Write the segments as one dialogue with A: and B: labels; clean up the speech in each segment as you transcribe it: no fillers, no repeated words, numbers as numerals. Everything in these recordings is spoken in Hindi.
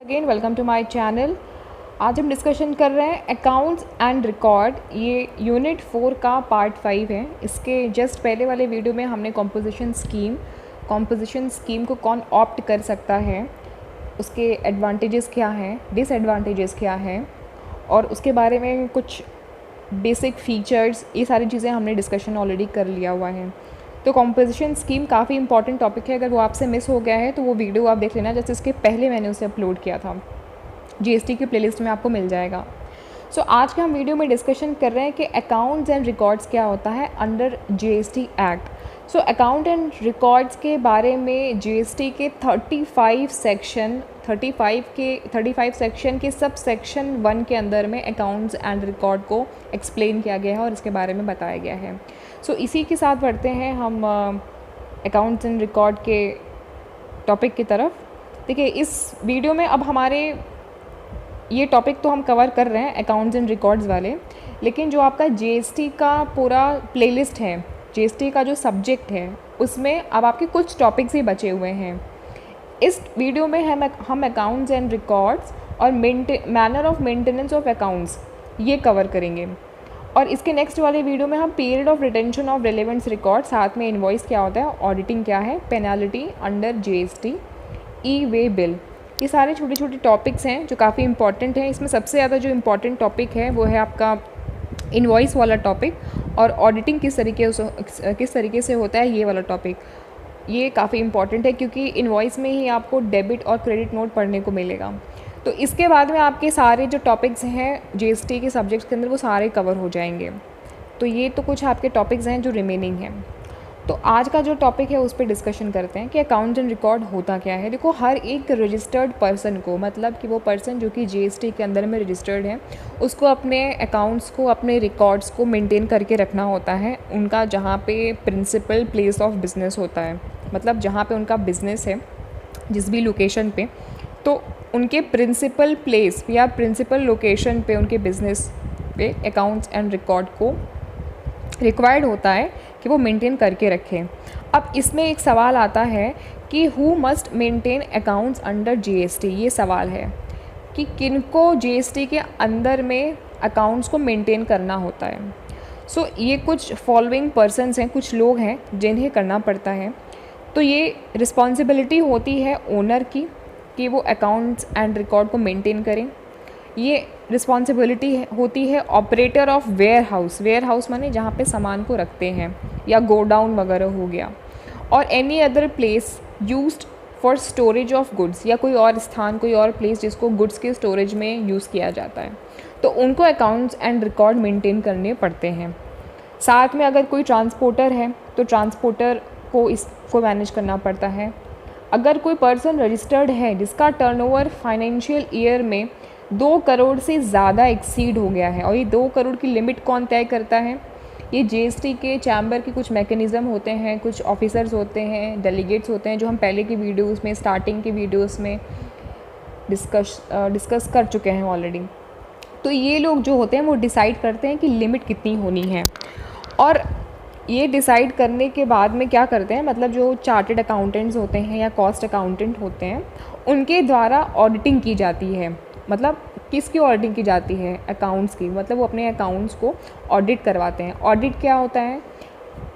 A: Again welcome to my channel. आज हम डिस्कशन कर रहे हैं अकाउंट्स एंड रिकॉर्ड। ये यूनिट 4 का पार्ट 5 है। इसके जस्ट पहले वाले वीडियो में हमने कॉम्पोजिशन स्कीम को कौन ऑप्ट कर सकता है, उसके एडवांटेजेस क्या हैं, डिसएडवांटेजेस क्या हैं, और उसके बारे में कुछ बेसिक फीचर्स, ये सारी चीज़ें हमने डिस्कशन ऑलरेडी कर लिया हुआ है। तो कॉम्पोजिशन स्कीम काफ़ी इंपॉर्टेंट टॉपिक है। अगर वो आपसे मिस हो गया है तो वो वीडियो आप देख लेना, जैसे इसके पहले मैंने उसे अपलोड किया था। जीएसटी की प्लेलिस्ट में आपको मिल जाएगा। सो आज के हम वीडियो में डिस्कशन कर रहे हैं कि अकाउंट्स एंड रिकॉर्ड्स क्या होता है under GST act. So account and records के बारे में जीएसटी के 35 सेक्शन के सब सेक्शन 1 के अंदर में अकाउंट्स एंड रिकॉर्ड को एक्सप्लेन किया गया है और इसके बारे में बताया गया है। सो इसी के साथ बढ़ते हैं हम अकाउंट्स एंड रिकॉर्ड के टॉपिक की तरफ। देखिए, इस वीडियो में अब हमारे ये टॉपिक तो हम कवर कर रहे हैं अकाउंट्स एंड रिकॉर्ड्स वाले, लेकिन जो आपका जीएसटी का पूरा प्लेलिस्ट है, जीएसटी का जो सब्जेक्ट है, उसमें अब आपके कुछ टॉपिक्स ही बचे हुए हैं। इस वीडियो में हम अकाउंट्स एंड रिकॉर्ड्स और manner of maintenance of accounts ये कवर करेंगे, और इसके नेक्स्ट वाले वीडियो में हम period of retention of relevance record, साथ में इनवॉइस क्या होता है, ऑडिटिंग क्या है, पेनाल्टी अंडर जीएसटी, ई वे बिल, ये सारे छोटे छोटे टॉपिक्स हैं जो काफ़ी इंपॉर्टेंट हैं। इसमें सबसे ज़्यादा जो इम्पॉर्टेंट टॉपिक है वो है आपका इनवॉइस वाला टॉपिक, और ऑडिटिंग किस तरीके से होता है ये वाला टॉपिक। ये काफ़ी इंपॉर्टेंट है क्योंकि इनवॉइस में ही आपको डेबिट और क्रेडिट नोट पढ़ने को मिलेगा। तो इसके बाद में आपके सारे जो टॉपिक्स हैं जीएसटी के सब्जेक्ट्स के अंदर वो सारे कवर हो जाएंगे। तो ये तो कुछ आपके टॉपिक्स हैं जो रिमेनिंग हैं। तो आज का जो टॉपिक है उस पर डिस्कशन करते हैं कि अकाउंट एंड रिकॉर्ड होता क्या है। देखो, हर एक रजिस्टर्ड पर्सन को, मतलब कि वो पर्सन जो कि जीएसटी के अंदर में रजिस्टर्ड है, उसको अपने अकाउंट्स को, अपने रिकॉर्ड्स को मेंटेन करके रखना होता है। उनका जहाँ पे प्रिंसिपल प्लेस ऑफ बिज़नेस होता है, मतलब जहाँ पे उनका बिज़नेस है, जिस भी लोकेशन पे, तो उनके प्रिंसिपल प्लेस या प्रिंसिपल लोकेशन पे, उनके बिज़नेस पे अकाउंट्स एंड रिकॉर्ड को रिक्वायर्ड होता है कि वो मेंटेन करके रखें। अब इसमें एक सवाल आता है कि who must maintain accounts under GST. ये सवाल है कि किनको जीएसटी के अंदर में अकाउंट्स को मेंटेन करना होता है। सो ये कुछ फॉलोइंग पर्सन्स हैं, कुछ लोग हैं जिन्हें करना पड़ता है। तो ये रिस्पॉन्सिबिलिटी होती है ओनर की कि वो अकाउंट्स एंड रिकॉर्ड को मेंटेन करें। ये रिस्पॉन्सिबिलिटी होती है ऑपरेटर ऑफ वेयर हाउस माने जहाँ पे सामान को रखते हैं, या गोडाउन वगैरह हो गया, और any other place used for storage of goods, या कोई और स्थान, कोई और प्लेस जिसको गुड्स के स्टोरेज में यूज़ किया जाता है, तो उनको अकाउंट्स एंड रिकॉर्ड मेंटेन करने पड़ते हैं। साथ में अगर कोई ट्रांसपोर्टर है तो ट्रांसपोर्टर को इसको मैनेज करना पड़ता है। अगर कोई पर्सन रजिस्टर्ड है जिसका टर्नओवर फाइनेंशियल ईयर में 2 करोड़ से ज़्यादा एक्सीड हो गया है, और ये 2 करोड़ की लिमिट कौन तय करता है? ये जीएसटी के चैम्बर के कुछ मैकेनिज़्म होते हैं, कुछ ऑफिसर्स होते हैं, डेलीगेट्स होते हैं, जो हम पहले की वीडियोस में, स्टार्टिंग की वीडियोस में डिस्कस कर चुके हैं ऑलरेडी। तो ये लोग जो होते हैं वो डिसाइड करते हैं कि लिमिट कितनी होनी है, और ये डिसाइड करने के बाद में क्या करते हैं, मतलब जो चार्टर्ड अकाउंटेंट्स होते हैं या कॉस्ट अकाउंटेंट होते हैं, उनके द्वारा ऑडिटिंग की जाती है। मतलब किसकी ऑडिटिंग की जाती है? अकाउंट्स की। मतलब वो अपने अकाउंट्स को ऑडिट करवाते हैं। ऑडिट क्या होता है?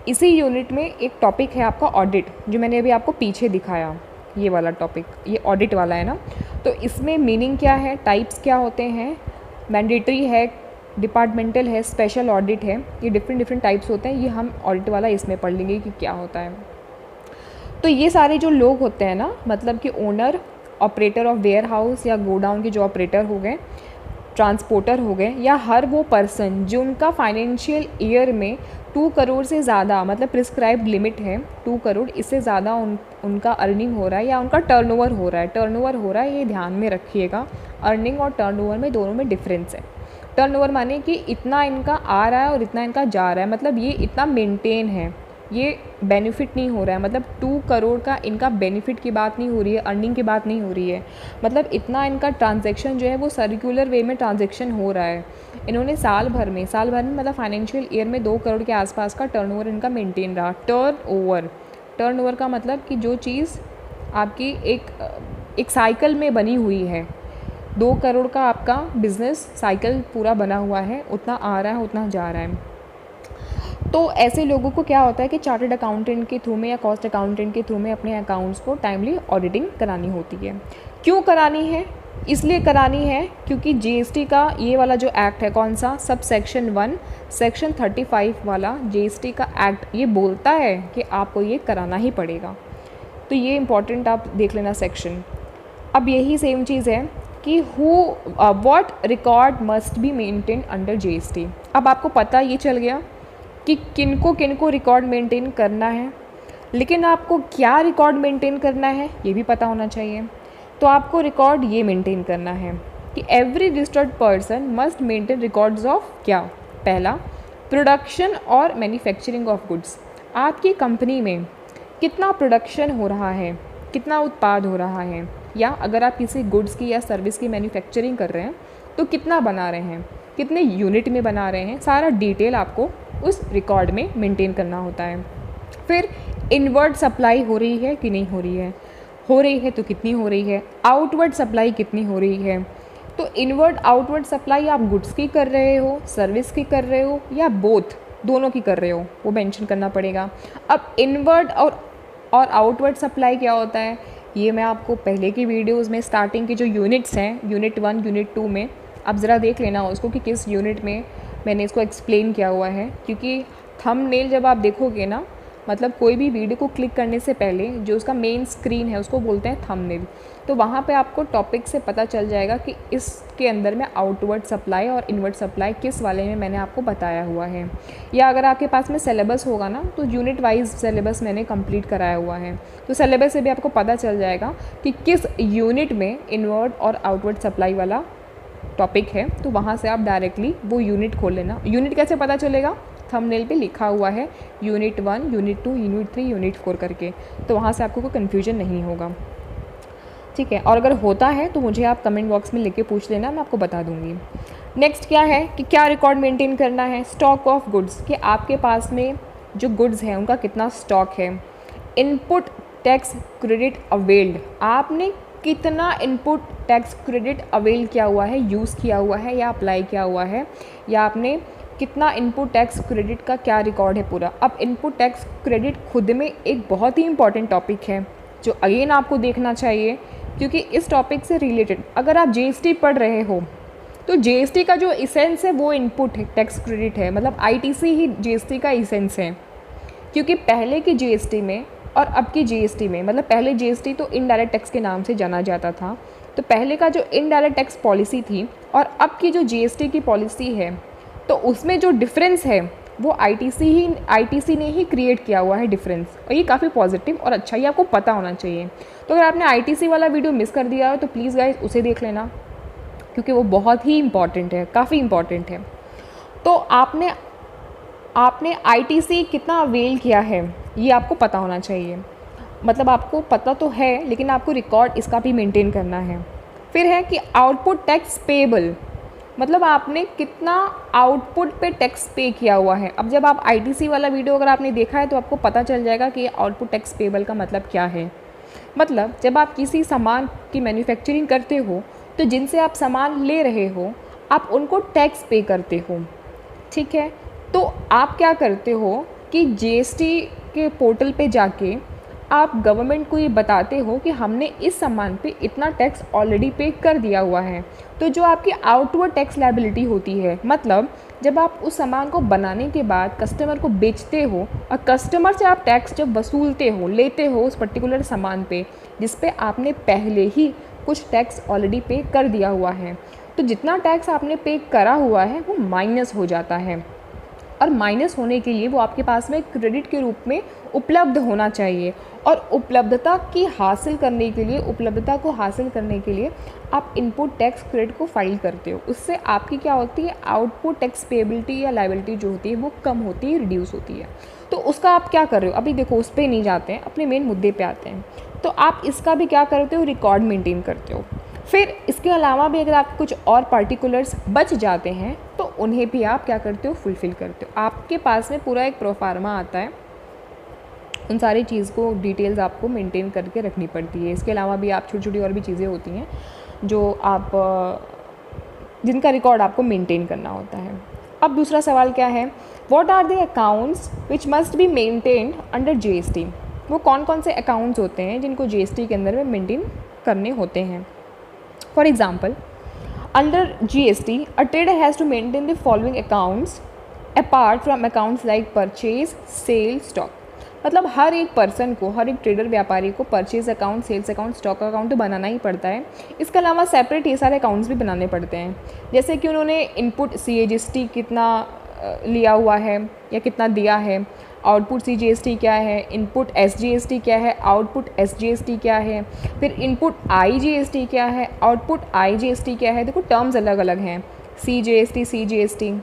A: इसी यूनिट में एक टॉपिक है आपका ऑडिट, जो मैंने अभी आपको पीछे दिखाया, ये वाला टॉपिक, ये ऑडिट वाला है ना। तो इसमें मीनिंग क्या है, टाइप्स क्या होते हैं, मैंडेटरी है, डिपार्टमेंटल है, स्पेशल ऑडिट है, ये डिफरेंट टाइप्स होते हैं। ये हम ऑडिट वाला इसमें पढ़ लेंगे कि क्या होता है। तो ये सारे जो लोग होते हैं ना, मतलब कि owner, operator of warehouse या गोडाउन के जो ऑपरेटर हो गए, ट्रांसपोर्टर हो गए, या हर वो पर्सन जो उनका फाइनेंशियल ईयर में 2 करोड़ से ज़्यादा, मतलब प्रिस्क्राइब्ड लिमिट है 2 करोड़, इससे ज़्यादा उनका अर्निंग हो रहा है या उनका टर्नओवर हो रहा है। ये ध्यान में रखिएगा, अर्निंग और टर्नओवर में दोनों में डिफरेंस है। टर्नओवर माने कि इतना इनका आ रहा है और इतना इनका जा रहा है, मतलब ये इतना मेंटेन है, ये बेनिफिट नहीं हो रहा है। मतलब 2 करोड़ का इनका बेनिफिट की बात नहीं हो रही है, अर्निंग की बात नहीं हो रही है, मतलब इतना इनका ट्रांजैक्शन जो है वो सर्कुलर वे में ट्रांजैक्शन हो रहा है। इन्होंने साल भर में मतलब फाइनेंशियल ईयर में 2 करोड़ के आसपास का टर्नओवर इनका मेंटेन रहा। टर्नओवर का मतलब कि जो चीज़ आपकी एक एक साइकिल में बनी हुई है। 2 करोड़ का आपका बिज़नेस साइकिल पूरा बना हुआ है, उतना आ रहा है उतना जा रहा है। तो ऐसे लोगों को क्या होता है कि चार्टर्ड अकाउंटेंट के थ्रू में या कॉस्ट अकाउंटेंट के थ्रू में अपने अकाउंट्स को टाइमली ऑडिटिंग करानी होती है। क्यों करानी है? इसलिए करानी है क्योंकि जीएसटी का ये वाला जो एक्ट है, कौन सा, सब सेक्शन 1 सेक्शन 35 वाला जीएसटी का एक्ट ये बोलता है कि आपको ये कराना ही पड़ेगा। तो ये इम्पॉर्टेंट आप देख लेना सेक्शन। अब यही सेम चीज़ है कि what record must be maintain under GST. अब आपको पता ये चल गया कि किनको रिकॉर्ड मेंटेन करना है, लेकिन आपको क्या रिकॉर्ड मेंटेन करना है ये भी पता होना चाहिए। तो आपको रिकॉर्ड ये मेंटेन करना है कि every registered person must maintain records of क्या, पहला प्रोडक्शन और मैन्युफैक्चरिंग ऑफ गुड्स। आपकी कंपनी में कितना प्रोडक्शन हो रहा है, कितना उत्पाद हो रहा है, या अगर आप किसी गुड्स की या सर्विस की मैन्युफैक्चरिंग कर रहे हैं तो कितना बना रहे हैं, कितने यूनिट में बना रहे हैं, सारा डिटेल आपको उस रिकॉर्ड में मेंटेन करना होता है। फिर इनवर्ड सप्लाई हो रही है कि नहीं हो रही है तो कितनी हो रही है, आउटवर्ड सप्लाई कितनी हो रही है। तो इनवर्ड आउटवर्ड सप्लाई आप गुड्स की कर रहे हो, सर्विस की कर रहे हो, या बोथ, दोनों की कर रहे हो, वो मेंशन करना पड़ेगा। अब इनवर्ड और आउटवर्ड सप्लाई क्या होता है ये मैं आपको पहले की वीडियोस में स्टार्टिंग की जो यूनिट्स हैं, यूनिट 1 यूनिट 2 में आप ज़रा देख लेना उसको कि किस यूनिट में मैंने इसको एक्सप्लेन किया हुआ है। क्योंकि थंबनेल जब आप देखोगे ना, मतलब कोई भी वीडियो को क्लिक करने से पहले जो उसका मेन स्क्रीन है उसको बोलते हैं थंबनेल। तो वहाँ पे आपको टॉपिक से पता चल जाएगा कि इसके अंदर में आउटवर्ड सप्लाई और इनवर्ड सप्लाई किस वाले में मैंने आपको बताया हुआ है। या अगर आपके पास में सिलेबस होगा ना तो यूनिट वाइज सिलेबस मैंने कंप्लीट कराया हुआ है, तो सिलेबस से भी आपको पता चल जाएगा कि किस यूनिट में इनवर्ड और आउटवर्ड सप्लाई वाला टॉपिक है। तो वहाँ से आप डायरेक्टली वो यूनिट खोल लेना। यूनिट कैसे पता चलेगा? थंबनेल पे लिखा हुआ है यूनिट 1 यूनिट 2 यूनिट 3 यूनिट 4 करके, तो वहाँ से आपको कोई कन्फ्यूजन नहीं होगा, ठीक है। और अगर होता है तो मुझे आप कमेंट बॉक्स में लिख के पूछ लेना, मैं आपको बता दूँगी। नेक्स्ट क्या है कि क्या रिकॉर्ड मेंटेन करना है? स्टॉक ऑफ गुड्स, कि आपके पास में जो गुड्स हैं उनका कितना स्टॉक है। इनपुट टैक्स क्रेडिट अवेल्ड, आपने कितना इनपुट टैक्स क्रेडिट अवेल किया हुआ है, यूज़ किया हुआ है या अप्लाई किया हुआ है, या आपने कितना इनपुट टैक्स क्रेडिट का क्या रिकॉर्ड है पूरा। अब इनपुट टैक्स क्रेडिट खुद में एक बहुत ही इंपॉर्टेंट टॉपिक है जो अगेन आपको देखना चाहिए, क्योंकि इस टॉपिक से रिलेटेड अगर आप जीएसटी पढ़ रहे हो तो जीएसटी का जो इसेंस है वो इनपुट टैक्स क्रेडिट है, मतलब आईटीसी ही जीएसटी का इसेंस है। क्योंकि पहले की जीएसटी में और अब की जीएसटी में, मतलब पहले जीएसटी तो इनडायरेक्ट टैक्स के नाम से जाना जाता था, तो पहले का जो इनडायरेक्ट टैक्स पॉलिसी थी और अब की जो जीएसटी की पॉलिसी है, तो उसमें जो डिफरेंस है वो आईटीसी ने ही क्रिएट किया हुआ है डिफरेंस, और ये काफ़ी पॉजिटिव और अच्छा, ये आपको पता होना चाहिए। तो अगर आपने आईटीसी वाला वीडियो मिस कर दिया हो तो प्लीज़ गाइस उसे देख लेना, क्योंकि वो बहुत ही इंपॉर्टेंट है, काफ़ी इंपॉर्टेंट है। तो आपने आईटीसी कितना अवेल किया है ये आपको पता होना चाहिए, मतलब आपको पता तो है लेकिन आपको रिकॉर्ड इसका भी मेंटेन करना है। फिर है कि आउटपुट टैक्स पेएबल, मतलब आपने कितना आउटपुट पे टैक्स पे किया हुआ है। अब जब आप आईटीसी वाला वीडियो अगर आपने देखा है तो आपको पता चल जाएगा कि आउटपुट टैक्स पेएबल का मतलब क्या है। मतलब जब आप किसी सामान की मैन्युफैक्चरिंग करते हो तो जिनसे आप सामान ले रहे हो आप उनको टैक्स पे करते हो, ठीक है। तो आप क्या करते हो कि जीएसटी के पोर्टल पे जाके आप गवर्नमेंट को ये बताते हो कि हमने इस सामान पे इतना टैक्स ऑलरेडी पे कर दिया हुआ है। तो जो आपकी आउटवर्ड टैक्स लायबिलिटी होती है, मतलब जब आप उस सामान को बनाने के बाद कस्टमर को बेचते हो और कस्टमर से आप टैक्स जब वसूलते हो, लेते हो उस पर्टिकुलर सामान पे जिस पे आपने पहले ही कुछ टैक्स ऑलरेडी पे कर दिया हुआ है, तो जितना टैक्स आपने पे करा हुआ है वो माइनस हो जाता है। और माइनस होने के लिए वो आपके पास में क्रेडिट के रूप में उपलब्ध होना चाहिए। और उपलब्धता को हासिल करने के लिए आप इनपुट टैक्स क्रेडिट को फाइल करते हो। उससे आपकी क्या होती है, आउटपुट टैक्स पेएबिलिटी या लायबिलिटी जो होती है वो कम होती है, रिड्यूस होती है। तो उसका आप क्या कर रहे हो, अभी देखो उस पर नहीं जाते हैं, अपने मेन मुद्दे पे आते हैं। तो आप इसका भी क्या करते हो, रिकॉर्ड मेंटेन करते हो। फिर इसके अलावा भी अगर आप कुछ और पार्टिकुलर्स बच जाते हैं तो उन्हें भी आप क्या करते हो, फुलफ़िल करते हो। आपके पास में पूरा एक प्रोफार्मा आता है उन सारी चीज़ को डिटेल्स आपको मेंटेन करके रखनी पड़ती है। इसके अलावा भी आप छोटी छोटी और भी चीज़ें होती हैं जो आप जिनका रिकॉर्ड आपको मेंटेन करना होता है। अब दूसरा सवाल क्या है, what are the accounts which must be maintained under GST. वो कौन कौन से अकाउंट्स होते हैं जिनको जीएसटी के अंदर में मेंटेन करने होते हैं। For example, under GST a trader has to maintain the following accounts apart from accounts like purchase, sale, stock. मतलब हर एक पर्सन को, हर एक ट्रेडर व्यापारी को purchase account, sales account, stock account तो बनाना ही पड़ता है। इसके अलावा सेपरेट ये सारे अकाउंट्स भी बनाने पड़ते हैं। जैसे कि उन्होंने इनपुट सीजीएसटी कितना लिया हुआ है या कितना दिया है, आउटपुट सीजीएसटी क्या है, इनपुट एसजीएसटी क्या है, आउटपुट एसजीएसटी क्या है, फिर इनपुट आईजीएसटी क्या है, आउटपुट आईजीएसटी क्या है। देखो टर्म्स अलग अलग हैं, सीजीएसटी, सीजीएसटी,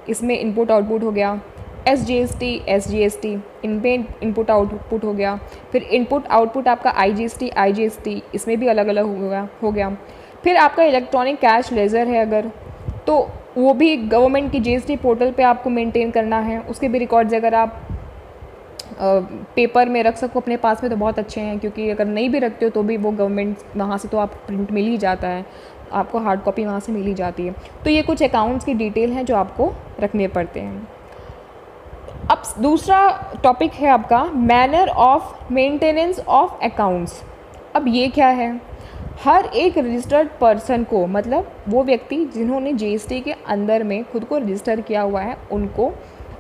A: इसमें इनपुट आउटपुट हो गया, एसजीएसटी, एसजीएसटी, इनमें इनपुट आउटपुट हो गया, फिर इनपुट आउटपुट आपका आईजीएसटी, आईजीएसटी, इसमें भी अलग अलग हो गया। फिर आपका इलेक्ट्रॉनिक कैश लेजर है अगर, तो वो भी गवर्नमेंट की जीएसटी पोर्टल पे आपको मेंटेन करना है। उसके भी रिकॉर्ड्स अगर आप पेपर में रख सको अपने पास में तो बहुत अच्छे हैं, क्योंकि अगर नहीं भी रखते हो तो भी वो गवर्नमेंट वहाँ से तो आप प्रिंट मिल ही जाता है, आपको हार्ड कॉपी वहाँ से मिल ही जाती है। तो ये कुछ अकाउंट्स की डिटेल हैं जो आपको रखने पड़ते हैं। अब दूसरा टॉपिक है आपका manner of maintenance of accounts. अब ये क्या है, हर एक रजिस्टर्ड पर्सन को, मतलब वो व्यक्ति जिन्होंने जीएसटी के अंदर में खुद को रजिस्टर किया हुआ है, उनको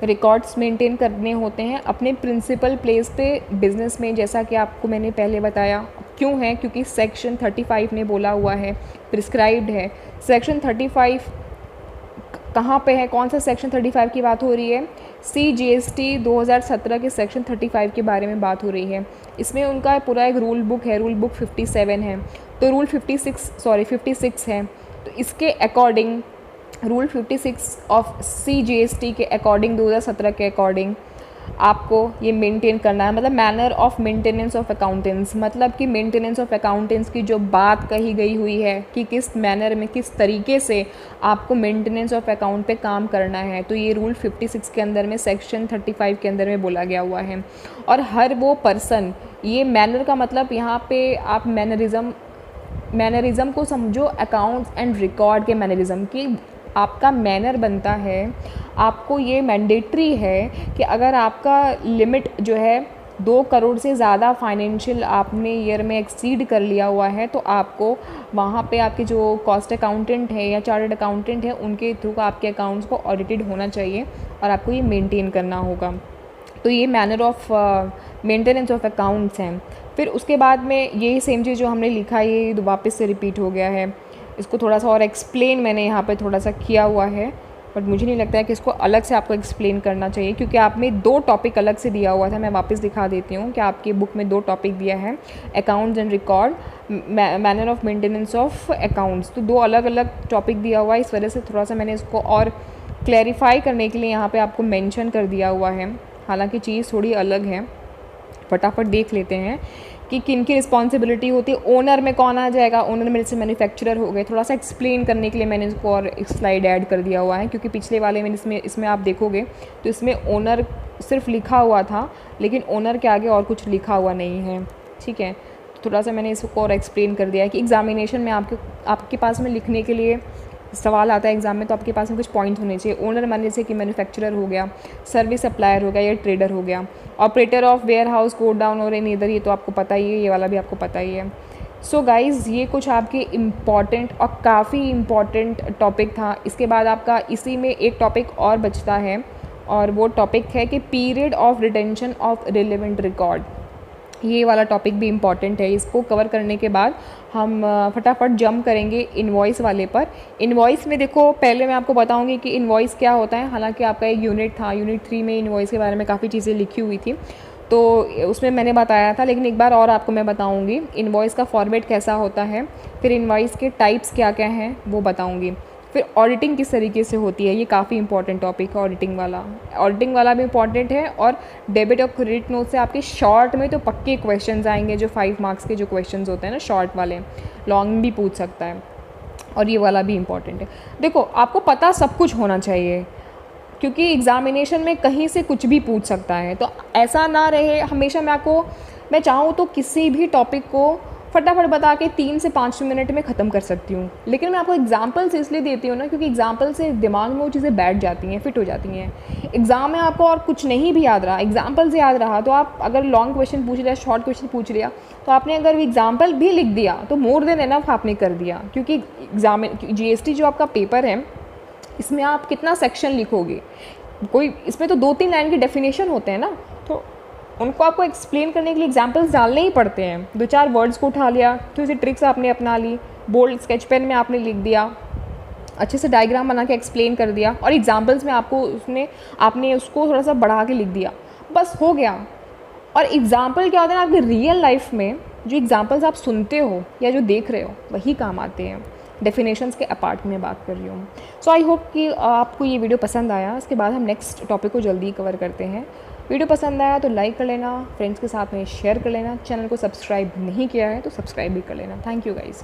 A: रिकॉर्ड्स मेंटेन करने होते हैं अपने प्रिंसिपल प्लेस पे बिज़नेस में, जैसा कि आपको मैंने पहले बताया। क्यों है, क्योंकि सेक्शन 35 ने बोला हुआ है, प्रिस्क्राइब्ड है। सेक्शन 35 कहाँ पे है, कौन सा सेक्शन 35 की बात हो रही है, सीजीएसटी 2017 के सेक्शन 35 के बारे में बात हो रही है। इसमें उनका पूरा एक रूल बुक है, रूल बुक 57 है, तो रूल 56 है। तो इसके अकॉर्डिंग रूल 56 ऑफ सीजीएसटी के अकॉर्डिंग 2017 के अकॉर्डिंग आपको ये मेंटेन करना है। मतलब manner of maintenance of accountants, मतलब कि मेंटेनेंस ऑफ अकाउंटेंट्स की जो बात कही गई हुई है कि किस मैनर में, किस तरीके से आपको मेंटेनेंस ऑफ अकाउंट पे काम करना है, तो ये रूल 56 के अंदर में सेक्शन 35 के अंदर में बोला गया हुआ है। और हर वो पर्सन, ये मैनर का मतलब यहाँ पे आप मैनरिज़म को समझो, अकाउंट्स एंड रिकॉर्ड के मैनरिज़म की आपका मैनर बनता है। आपको ये मैंडेटरी है कि अगर आपका लिमिट जो है 2 करोड़ से ज़्यादा फाइनेंशियल आपने ईयर में एक्सीड कर लिया हुआ है, तो आपको वहाँ पे आपके जो कॉस्ट अकाउंटेंट है या चार्टर्ड अकाउंटेंट है, उनके थ्रू आपके अकाउंट्स को ऑडिटेड होना चाहिए और आपको ये मेंटेन करना होगा। तो ये manner of maintenance of accounts हैं। फिर उसके बाद में यही सेम चीज़ जो हमने लिखा है ये वापस से रिपीट हो गया है। इसको थोड़ा सा और एक्सप्लेन मैंने यहाँ पे थोड़ा सा किया हुआ है, बट मुझे नहीं लगता है कि इसको अलग से आपको एक्सप्लेन करना चाहिए, क्योंकि आपने 2 टॉपिक अलग से दिया हुआ था। मैं वापस दिखा देती हूँ कि आपकी बुक में 2 टॉपिक दिया है, accounts and record, manner of maintenance of accounts. तो 2 अलग अलग टॉपिक दिया हुआ है, इस वजह से थोड़ा सा मैंने इसको और क्लैरिफाई करने के लिए यहाँ पर आपको मैंशन कर दिया हुआ है। हालाँकि चीज़ थोड़ी अलग है, फटाफट देख लेते हैं कि किन की रिस्पॉन्सिबिलिटी होती है। ओनर में कौन आ जाएगा, ओनर मेरे से मैन्युफैक्चरर हो गए। थोड़ा सा एक्सप्लेन करने के लिए मैंने इसको और एक स्लाइड ऐड कर दिया हुआ है, क्योंकि पिछले वाले में इसमें आप देखोगे तो इसमें ओनर सिर्फ लिखा हुआ था, लेकिन ओनर के आगे और कुछ लिखा हुआ नहीं है। ठीक है, तो थोड़ा सा मैंने इसको और एक्सप्लेन कर दिया है कि एग्जामिनेशन में आपके पास में लिखने के लिए सवाल आता है एग्जाम में, तो आपके पास में कुछ पॉइंट होने चाहिए। ओनर मानने से कि मैन्युफैक्चरर हो गया, सर्विस सप्लायर हो गया या ट्रेडर हो गया, operator of warehouse, godown down और इन इधर, ये तो आपको पता ही है, ये वाला भी आपको पता ही है। सो गाइज़, ये कुछ आपके इम्पॉर्टेंट और काफ़ी इम्पॉर्टेंट टॉपिक था। इसके बाद आपका इसी में एक टॉपिक और बचता है, और वो टॉपिक है कि period of retention of relevant record. ये वाला टॉपिक भी इम्पॉर्टेंट है। इसको कवर करने के बाद हम फटाफट जंप करेंगे इनवॉइस वाले पर। इनवॉइस में देखो, पहले मैं आपको बताऊंगी कि इनवॉइस क्या होता है। हालांकि आपका एक यूनिट था, यूनिट 3 में इनवॉइस के बारे में काफ़ी चीज़ें लिखी हुई थी, तो उसमें मैंने बताया था, लेकिन एक बार और आपको मैं बताऊँगी इनवॉइस का फॉर्मेट कैसा होता है, फिर इनवॉइस के टाइप्स क्या क्या हैं वो बताऊँगी, फिर ऑडिटिंग किस तरीके से होती है। ये काफ़ी इंपॉर्टेंट टॉपिक है ऑडिटिंग वाला भी इंपॉर्टेंट है। और डेबिट और क्रेडिट नोट से आपके शॉर्ट में तो पक्के क्वेश्चंस आएंगे, जो 5 मार्क्स के जो क्वेश्चंस होते हैं ना शॉर्ट वाले, लॉन्ग भी पूछ सकता है, और ये वाला भी इंपॉर्टेंट है। देखो, आपको पता सब कुछ होना चाहिए, क्योंकि एग्ज़ामिनेशन में कहीं से कुछ भी पूछ सकता है, तो ऐसा ना रहे। हमेशा मैं चाहूँ तो किसी भी टॉपिक को फटाफट बता के 3 से 5 मिनट में ख़त्म कर सकती हूँ, लेकिन मैं आपको एग्जांपल्स इसलिए देती हूँ ना, क्योंकि एग्जांपल से दिमाग में वो चीज़ें बैठ जाती हैं, फिट हो जाती हैं। एग्ज़ाम में आपको और कुछ नहीं भी याद रहा, एग्जांपल से याद रहा, तो आप अगर लॉन्ग क्वेश्चन पूछ लिया, शॉर्ट क्वेश्चन पूछ लिया, तो आपने अगर एग्जाम्पल भी लिख दिया तो मोर देन एनफ आपने कर दिया। क्योंकि एग्जाम GST जो आपका पेपर है, इसमें आप कितना सेक्शन लिखोगे, कोई इसमें तो 2-3 लाइन के डेफिनेशन होते हैं ना, तो उनको आपको एक्सप्लेन करने के लिए एग्जांपल्स डालने ही पड़ते हैं। 2-4 वर्ड्स को उठा लिया, तो इसी ट्रिक्स आपने अपना ली, बोल्ड स्केच पेन में आपने लिख दिया, अच्छे से डायग्राम बना के एक्सप्लेन कर दिया, और एग्जांपल्स में आपने उसको थोड़ा सा बढ़ा के लिख दिया, बस हो गया। और एग्जाम्पल क्या होता है ना, आपकी रियल लाइफ में जो एग्जाम्पल्स आप सुनते हो या जो देख रहे हो वही काम आते हैं। डेफिनेशंस के अपार्ट में बात कर रही हूँ। सो आई होप कि आपको ये वीडियो पसंद आया। इसके बाद हम नेक्स्ट टॉपिक को जल्दी कवर करते हैं। वीडियो पसंद आया तो लाइक कर लेना, फ्रेंड्स के साथ में शेयर कर लेना, चैनल को सब्सक्राइब नहीं किया है तो सब्सक्राइब भी कर लेना। Thank you guys.